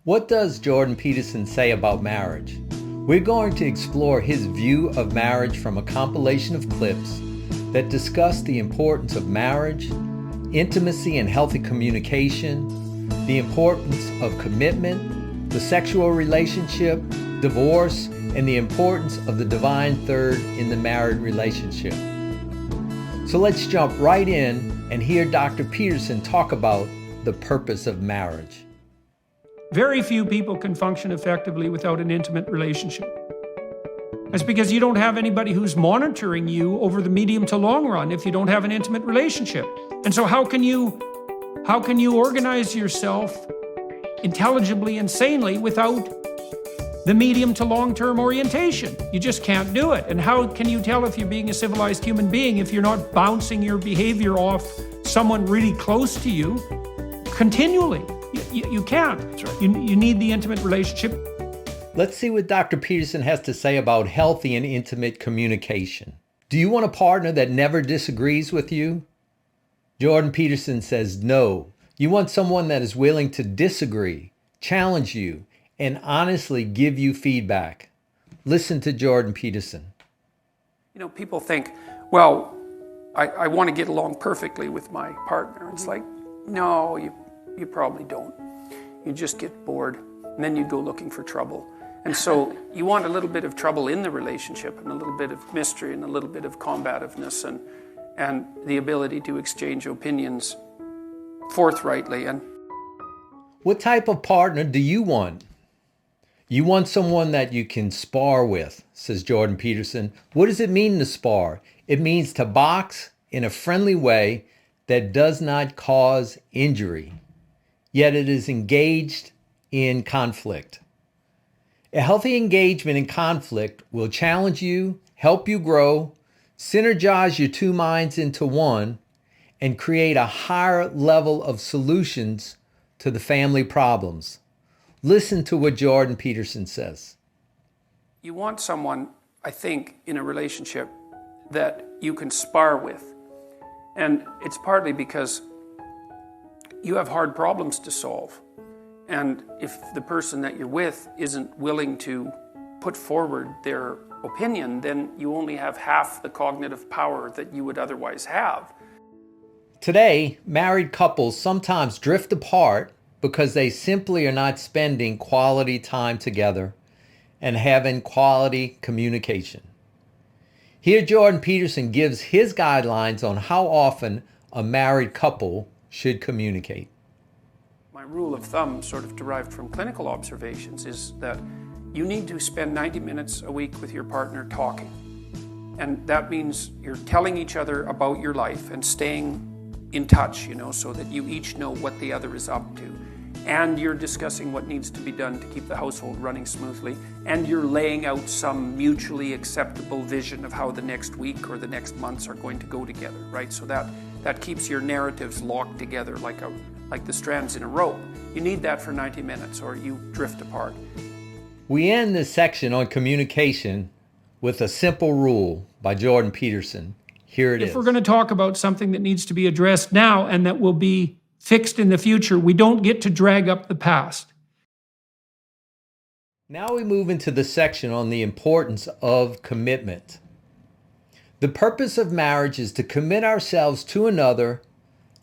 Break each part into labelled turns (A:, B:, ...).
A: What does Jordan Peterson say about marriage? We're going to explore his view of marriage from a compilation of clips that discuss the importance of marriage, intimacy and healthy communication, the importance of commitment, the sexual relationship, divorce, and the importance of the divine third in the married relationship. So let's jump right in and hear Dr. Peterson talk about the purpose of marriage.
B: Very few people can function effectively without an intimate relationship. That's because you don't have anybody who's monitoring you over the medium to long run if you don't have an intimate relationship. And so how can you organize yourself intelligibly and sanely without the medium to long-term orientation? You just can't do it. And how can you tell if you're being a civilized human being if you're not bouncing your behavior off someone really close to you continually? You can't. Right. You need the intimate relationship.
A: Let's see what Dr. Peterson has to say about healthy and intimate communication. Do you want a partner that never disagrees with you? Jordan Peterson says no. You want someone that is willing to disagree, challenge you, and honestly give you feedback. Listen to Jordan Peterson.
C: You know, people think, well, I want to get along perfectly with my partner. It's like, no, you probably don't. You just get bored, and then you go looking for trouble. And so you want a little bit of trouble in the relationship, and a little bit of mystery, and a little bit of combativeness, and the ability to exchange opinions forthrightly. And
A: what type of partner do you want? You want someone that you can spar with, says Jordan Peterson. What does it mean to spar? It means to box in a friendly way that does not cause injury, yet it is engaged in conflict. A healthy engagement in conflict will challenge you, help you grow, synergize your two minds into one, and create a higher level of solutions to the family problems. Listen to what Jordan Peterson says.
C: You want someone, I think, in a relationship that you can spar with. And it's partly because you have hard problems to solve. And if the person that you're with isn't willing to put forward their opinion, then you only have half the cognitive power that you would otherwise have.
A: Today, married couples sometimes drift apart because they simply are not spending quality time together and having quality communication. Here, Jordan Peterson gives his guidelines on how often a married couple should communicate.
C: My rule of thumb, sort of derived from clinical observations, is that you need to spend 90 minutes a week with your partner talking. And that means you're telling each other about your life and staying in touch, so that you each know what the other is up to. And you're discussing what needs to be done to keep the household running smoothly. And you're laying out some mutually acceptable vision of how the next week or the next months are going to go together, right? So that keeps your narratives locked together like the strands in a rope. You need that for 90 minutes or you drift apart.
A: We end this section on communication with a simple rule by Jordan Peterson. Here it is.
B: If we're going to talk about something that needs to be addressed now and that will be fixed in the future, we don't get to drag up the past.
A: Now we move into the section on the importance of commitment. The purpose of marriage is to commit ourselves to another,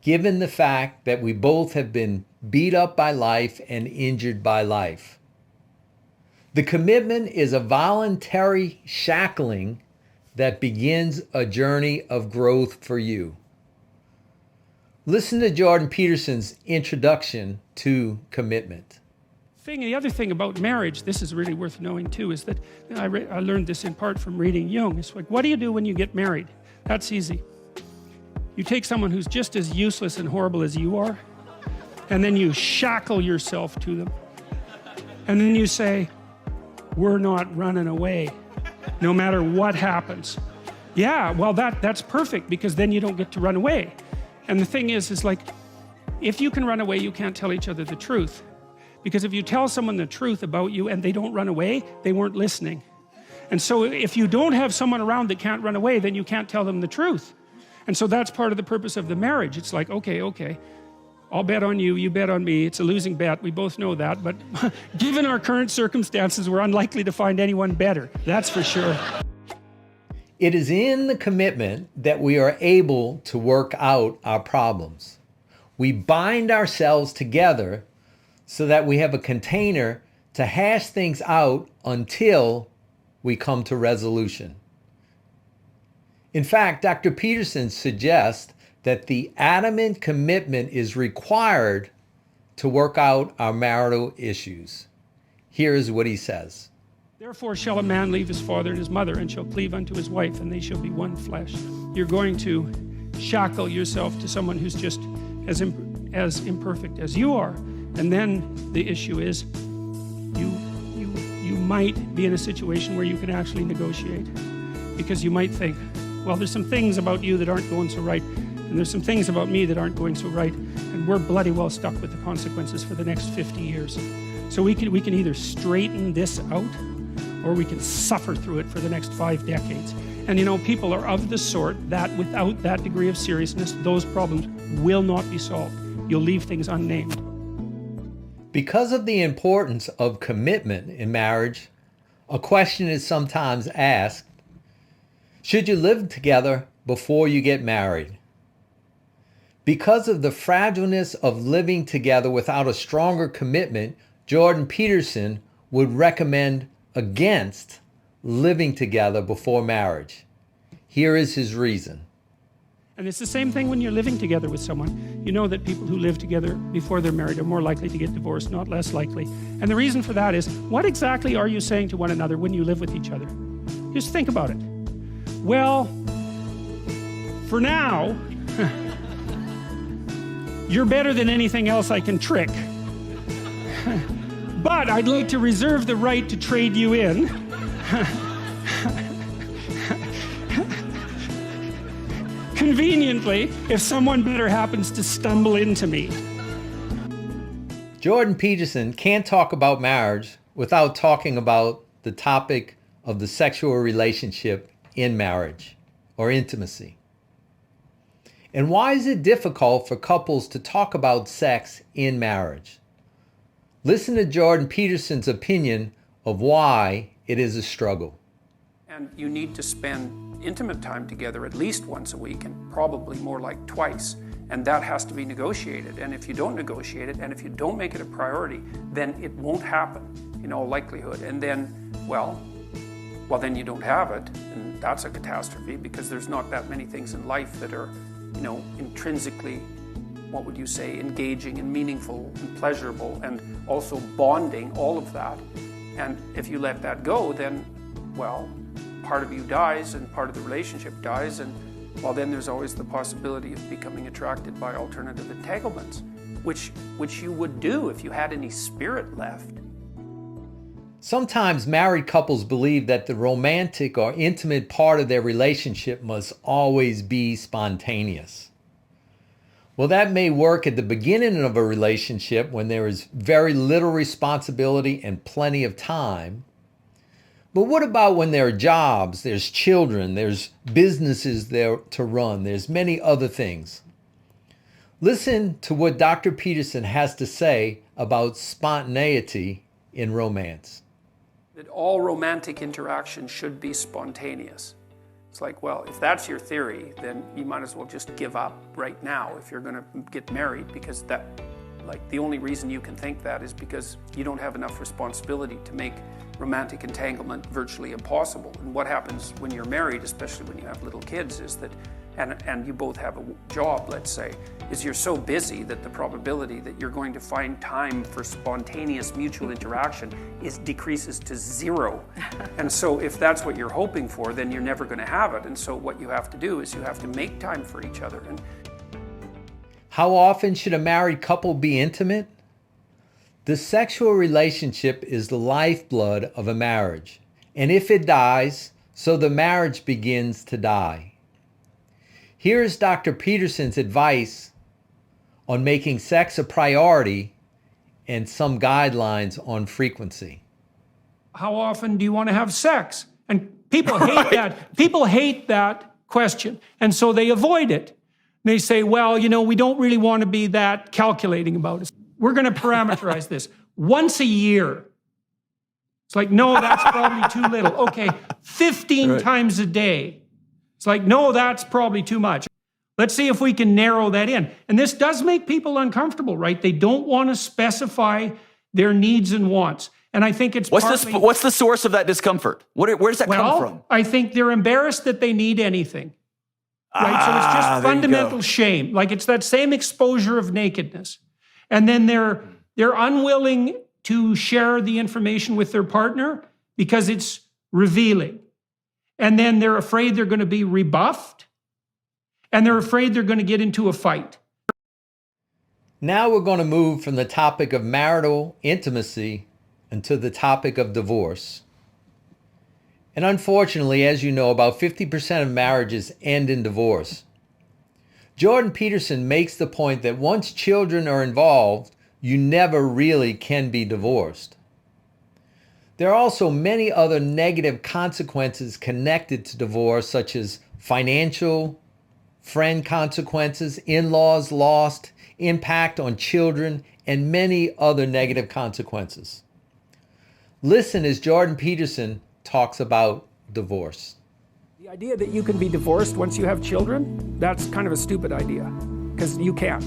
A: given the fact that we both have been beat up by life and injured by life. The commitment is a voluntary shackling that begins a journey of growth for you. Listen to Jordan Peterson's introduction to commitment.
B: The other thing about marriage, this is really worth knowing too, is that I learned this in part from reading Jung. It's like, what do you do when you get married? That's easy. You take someone who's just as useless and horrible as you are, and then you shackle yourself to them. And then you say, we're not running away, no matter what happens. Yeah, well, that's perfect, because then you don't get to run away. And the thing is like, if you can run away, you can't tell each other the truth. Because if you tell someone the truth about you and they don't run away, they weren't listening. And so if you don't have someone around that can't run away, then you can't tell them the truth. And so that's part of the purpose of the marriage. It's like, okay, I'll bet on you, you bet on me. It's a losing bet, we both know that, but given our current circumstances, we're unlikely to find anyone better, that's for sure.
A: It is in the commitment that we are able to work out our problems. We bind ourselves together so that we have a container to hash things out until we come to resolution. In fact, Dr. Peterson suggests that the adamant commitment is required to work out our marital issues. Here is what he says.
B: Therefore shall a man leave his father and his mother and shall cleave unto his wife, and they shall be one flesh. You're going to shackle yourself to someone who's just as imperfect as you are. And then the issue is you might be in a situation where you can actually negotiate, because you might think, well, there's some things about you that aren't going so right, and there's some things about me that aren't going so right, and we're bloody well stuck with the consequences for the next 50 years. So we can either straighten this out, or we can suffer through it for the next 5 decades. And you know, people are of the sort that without that degree of seriousness, those problems will not be solved. You'll leave things unnamed.
A: Because of the importance of commitment in marriage, a question is sometimes asked, should you live together before you get married? Because of the fragileness of living together without a stronger commitment, Jordan Peterson would recommend against living together before marriage. Here is his reason.
B: And it's the same thing when you're living together with someone. You know that people who live together before they're married are more likely to get divorced, not less likely. And the reason for that is, what exactly are you saying to one another when you live with each other? Just think about it. Well, for now, you're better than anything else I can trick. But I'd like to reserve the right to trade you in. Conveniently, if someone better happens to stumble into me.
A: Jordan Peterson can't talk about marriage without talking about the topic of the sexual relationship in marriage or intimacy. And why is it difficult for couples to talk about sex in marriage? Listen to Jordan Peterson's opinion of why it is a struggle.
C: And you need to spend intimate time together at least once a week, and probably more like twice. And that has to be negotiated. And if you don't negotiate it, and if you don't make it a priority, then it won't happen in all likelihood. And then, well, then you don't have it. And that's a catastrophe, because there's not that many things in life that are, intrinsically, what would you say, engaging and meaningful and pleasurable, and also bonding, all of that. And if you let that go, then, well, part of you dies and part of the relationship dies, and well, then there's always the possibility of becoming attracted by alternative entanglements, which you would do if you had any spirit left.
A: Sometimes married couples believe that the romantic or intimate part of their relationship must always be spontaneous. Well, that may work at the beginning of a relationship when there is very little responsibility and plenty of time. But what about when there are jobs, there's children, there's businesses there to run, there's many other things? Listen to what Dr. Peterson has to say about spontaneity in romance.
C: That all romantic interaction should be spontaneous. It's like, well, if that's your theory, then you might as well just give up right now if you're going to get married, because the only reason you can think that is because you don't have enough responsibility to make romantic entanglement virtually impossible. And what happens when you're married, especially when you have little kids, is that, and you both have a job, let's say, is you're so busy that the probability that you're going to find time for spontaneous mutual interaction decreases to 0. And so if that's what you're hoping for, then you're never going to have it. And so what you have to do is you have to make time for each other. And
A: how often should a married couple be intimate? The sexual relationship is the lifeblood of a marriage, and if it dies, so the marriage begins to die. Here is Dr. Peterson's advice on making sex a priority and some guidelines on frequency.
B: How often do you want to have sex? And people hate that. People hate that question, and so they avoid it. they say, well, you know, we don't really want to be that calculating about it. We're going to parameterize this. Once a year. It's like, no, that's probably too little. Okay, 15 times a day. It's like, no, that's probably too much. Let's see if we can narrow that in. And this does make people uncomfortable, right? They don't want to specify their needs and wants. And I think it's
D: what's the source of that discomfort? Where does that come from?
B: I think they're embarrassed that they need anything. Right? So it's just fundamental shame. Like it's that same exposure of nakedness. And then they're unwilling to share the information with their partner because it's revealing. And then they're afraid they're going to be rebuffed. And they're afraid they're going to get into a fight.
A: Now we're going to move from the topic of marital intimacy into the topic of divorce. And unfortunately, as you know, about 50% of marriages end in divorce. Jordan Peterson makes the point that once children are involved, you never really can be divorced. There are also many other negative consequences connected to divorce, such as financial, friend consequences, in-laws lost, impact on children, and many other negative consequences. Listen as Jordan Peterson talks about divorce.
C: The idea that you can be divorced once you have children, that's kind of a stupid idea, because you can't.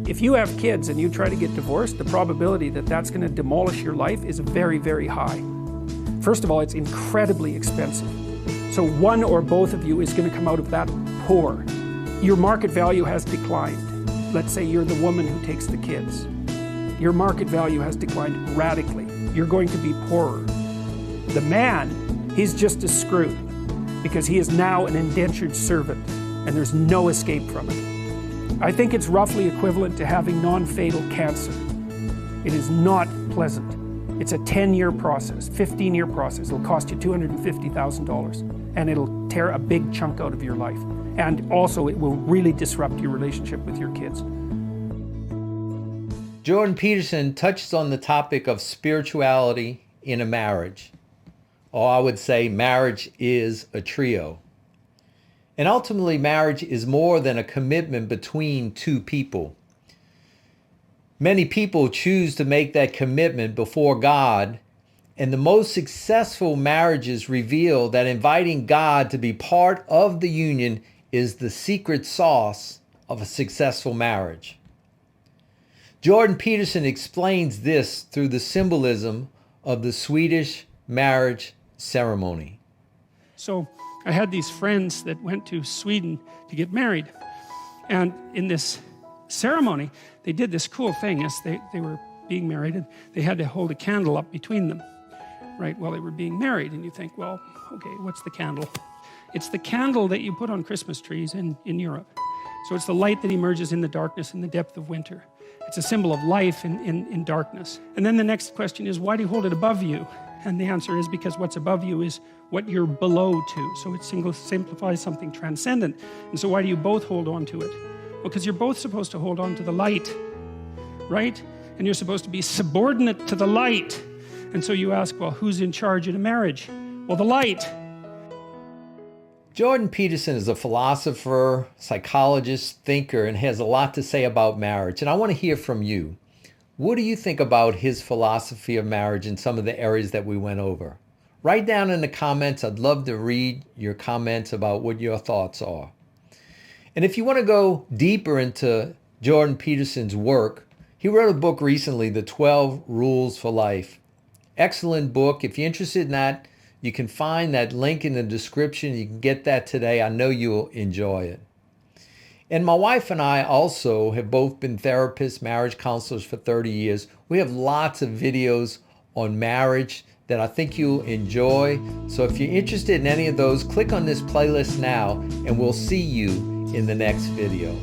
C: If you have kids and you try to get divorced, the probability that that's going to demolish your life is very, very high. First of all, it's incredibly expensive. So one or both of you is going to come out of that poor. Your market value has declined. Let's say you're the woman who takes the kids. Your market value has declined radically. You're going to be poorer. The man, he's just as screwed because he is now an indentured servant and there's no escape from it. I think it's roughly equivalent to having non-fatal cancer. It is not pleasant. It's a 10-year process, 15-year process. It'll cost you $250,000 and it'll tear a big chunk out of your life. And also it will really disrupt your relationship with your kids.
A: Jordan Peterson touches on the topic of spirituality in a marriage. Or I would say marriage is a trio. And ultimately, marriage is more than a commitment between two people. Many people choose to make that commitment before God, and the most successful marriages reveal that inviting God to be part of the union is the secret sauce of a successful marriage. Jordan Peterson explains this through the symbolism of the Swedish marriage ceremony.
B: So I had these friends that went to Sweden to get married. And in this ceremony, they did this cool thing. As they were being married, and they had to hold a candle up between them, right, while they were being married. And you think, well, okay, what's the candle? It's the candle that you put on Christmas trees in Europe. So it's the light that emerges in the darkness in the depth of winter. It's a symbol of life in darkness. And then the next question is, why do you hold it above you? And the answer is because what's above you is what you're below to. So it simplifies something transcendent. And so why do you both hold on to it? Well, because you're both supposed to hold on to the light, right? And you're supposed to be subordinate to the light. And so you ask, well, who's in charge in a marriage? Well, the light.
A: Jordan Peterson is a philosopher, psychologist, thinker, and has a lot to say about marriage. And I want to hear from you. What do you think about his philosophy of marriage in some of the areas that we went over? Write down in the comments. I'd love to read your comments about what your thoughts are. And if you want to go deeper into Jordan Peterson's work, he wrote a book recently, The 12 Rules for Life. Excellent book. If you're interested in that, you can find that link in the description. You can get that today. I know you'll enjoy it. And my wife and I also have both been therapists, marriage counselors for 30 years. We have lots of videos on marriage that I think you'll enjoy. So if you're interested in any of those, click on this playlist now and we'll see you in the next video.